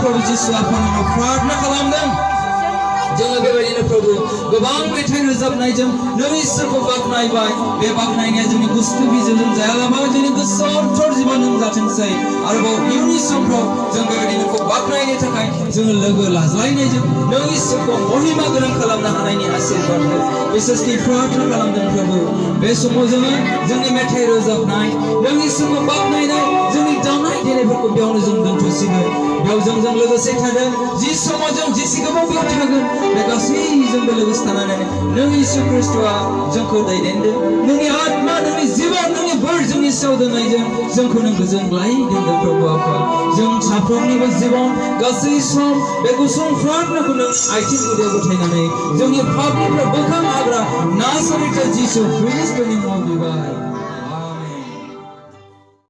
Prabhu Jisu apa nama प्रार्थना खालामदों जोङो बेबायदिनो प्रभु गोबां मेथाइ रोजाबनायजों नों इसोरखौ बाख्नायबाय बे बाख्नायनाया जोंनि गुस्थु बिजोंजों जायालाबानो जोंनि गोसो अन्थर जिबनजों जाथोंसै आरोबाव इयुननि समफ्राव जों बेबायदि नोंखौ बाख्नायनो थाखाय जोङो लोगो लाज्लायनायजों नों इसोरखौ महिमा गोनां खालामनो हानायनि आशीर्बाद हो बिसेसनि प्रार्थना खालामदों प्रभु बे समाव जोङो जोंनि मेथाइ रोजाबनाय नों इसोरखौ बाख्नायनाय जोंनि दामनाय देनायफोरखौ बेयावनो जों दोनथ'सिगोन बेयाव जोंजों लोगोसे थादों जि समाव जों जेसे गोबाव बेयाव थागोन बे गासैजोंबो लोगोसे थानानै नों इसु ख्रिस्ट'आ जोंखौ दैदेनदों नोंनि आत्मा नोंनि जिबन नोंनि बोर जोंनि सायाव दोननायजों जोंखौ नों गोजोनग्लाय दोनदों प्रभु आफा जों साफ्रोमनिबो जिबन गासै सम बे गुसुं प्रार्थनाखौ नों आथिं गुदियाव गथायनानै जोंनि पापनिफ्राय बोखां हाग्रा नासरित जिसु ख्रिस्ट'नि मुङाव बिबाय